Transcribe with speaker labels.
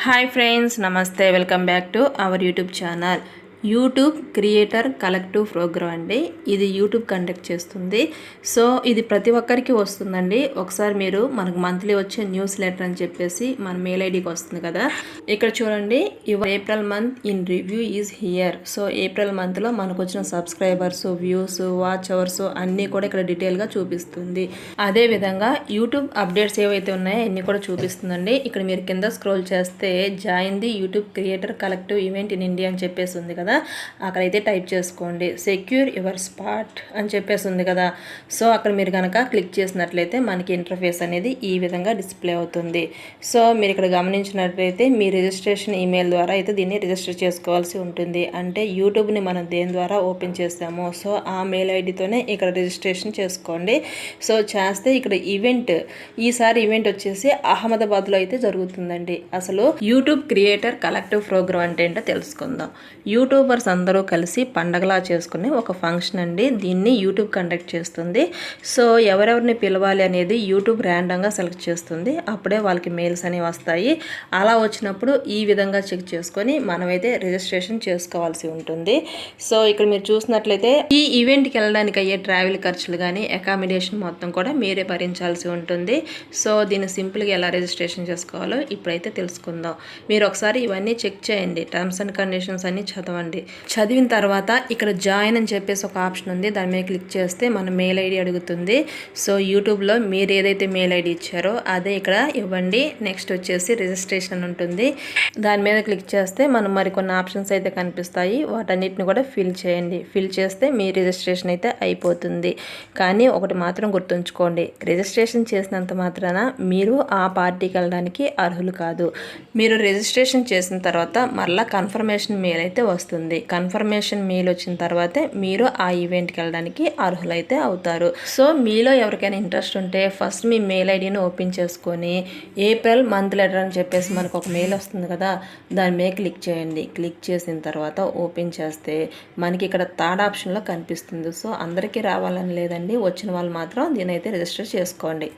Speaker 1: Hi friends, నమస్తే. Welcome back to our YouTube channel. YouTube creator collective program అండి. ఇది YouTube conduct చేస్తుంది. So ఇది ప్రతి ఒక్కరికి వస్తుందండి. ఒకసారి మీరు మనకు మంత్లీ వచ్చే న్యూస్ లెటర్ అని చెప్పేసి మన మెయిల్ ఐడికి వస్తుంది కదా. ఇక్కడ చూడండి, your April month in review is here. So April మంత్లో మనకు వచ్చిన సబ్స్క్రైబర్స్, వ్యూస్, వాచ్ అవర్స్ అన్నీ కూడా ఇక్కడ డీటెయిల్గా చూపిస్తుంది. అదేవిధంగా యూట్యూబ్ అప్డేట్స్ ఏవైతే ఉన్నాయో అన్నీ కూడా చూపిస్తుందండి. ఇక్కడ మీరు కింద స్క్రోల్ చేస్తే join the YouTube creator collective event in India అని చెప్పేసి ఉంది కదా. అక్కడైతే టైప్ చేసుకోండి సెక్యూర్ యువర్ స్పాట్ అని చెప్పేసి ఉంది కదా. సో అక్కడ మీరు కనుక క్లిక్ చేసినట్లయితే మనకి ఇంటర్ఫేస్ అనేది ఈ విధంగా డిస్ప్లే అవుతుంది. సో మీరు ఇక్కడ గమనించినట్లయితే మీ రిజిస్ట్రేషన్ ఈమెయిల్ ద్వారా అయితే దీన్ని రిజిస్టర్ చేసుకోవాల్సి ఉంటుంది. అంటే యూట్యూబ్ని మనం దేని ద్వారా ఓపెన్ చేస్తామో సో ఆ మెయిల్ ఐడితోనే ఇక్కడ రిజిస్ట్రేషన్ చేసుకోండి. సో చేస్తే ఇక్కడ ఈసారి ఈవెంట్ వచ్చేసి అహ్మదాబాద్లో అయితే జరుగుతుందండి. అసలు యూట్యూబ్ క్రియేటర్ కలెక్టివ్ ప్రోగ్రామ్ అంటే ఏంటో తెలుసుకుందాం. యూట్యూబర్స్ అందరూ కలిసి పండగలా చేసుకునే ఒక ఫంక్షన్ అండి. దీన్ని యూట్యూబ్ కండక్ట్ చేస్తుంది. సో ఎవరెవరిని పిలవాలి అనేది యూట్యూబ్ ర్యాండమ్గా సెలెక్ట్ చేస్తుంది. అప్పుడే వాళ్ళకి మెయిల్స్ అనేవి వస్తాయి. అలా వచ్చినప్పుడు ఈ విధంగా చెక్ చేసుకొని మనమైతే రిజిస్ట్రేషన్ చేసుకోవాల్సి ఉంటుంది. సో ఇక్కడ మీరు చూసినట్లయితే ఈ ఈవెంట్కి వెళ్ళడానికి అయ్యే ట్రావెల్ ఖర్చులు కానీ అకామిడేషన్ మొత్తం కూడా మీరే భరించాల్సి ఉంటుంది. సో దీన్ని సింపుల్గా ఎలా రిజిస్ట్రేషన్ చేసుకోవాలో ఇప్పుడైతే తెలుసుకుందాం. మీరు ఒకసారి ఇవన్నీ చెక్ చేయండి. టర్మ్స్ అండ్ కండిషన్స్ అన్ని చదవండి. చదివిన తర్వాత ఇక్కడ జాయిన్ అని చెప్పేసి ఒక ఆప్షన్ ఉంది. దాని మీద క్లిక్ చేస్తే మన మెయిల్ ఐడి అడుగుతుంది. సో యూట్యూబ్లో మీరు ఏదైతే మెయిల్ ఐడి ఇచ్చారో అదే ఇక్కడ ఇవ్వండి. నెక్స్ట్ వచ్చేసి రిజిస్ట్రేషన్ ఉంటుంది. దాని మీద క్లిక్ చేస్తే మనం మరికొన్ని ఆప్షన్స్ అయితే కనిపిస్తాయి. వాటన్నిటిని కూడా ఫిల్ చేయండి. ఫిల్ చేస్తే మీ రిజిస్ట్రేషన్ అయితే అయిపోతుంది. కానీ ఒకటి మాత్రం గుర్తుంచుకోండి, రిజిస్ట్రేషన్ చేసినంత మాత్రాన మీరు ఆ పార్టీకి వెళ్ళడానికి అర్హులు కాదు. మీరు రిజిస్ట్రేషన్ చేసిన తర్వాత మళ్ళీ కన్ఫర్మేషన్ మెయిల్ అయితే వస్తుంది. కన్ఫర్మేషన్ మెయిల్ వచ్చిన తర్వాతే మీరు ఆ ఈవెంట్కి వెళ్ళడానికి అర్హులైతే అవుతారు. సో మీలో ఎవరికైనా ఇంట్రెస్ట్ ఉంటే ఫస్ట్ మీ మెయిల్ ఐడిని ఓపెన్ చేసుకొని ఏప్రిల్ మంత్ లెటర్ అని చెప్పేసి మనకు ఒక మెయిల్ వస్తుంది కదా, దాని మీద క్లిక్ చేయండి. క్లిక్ చేసిన తర్వాత ఓపెన్ చేస్తే మనకి ఇక్కడ థర్డ్ ఆప్షన్లో కనిపిస్తుంది. సో అందరికీ రావాలని లేదండి, వచ్చిన వాళ్ళు మాత్రం దీని అయితే రిజిస్టర్ చేసుకోండి.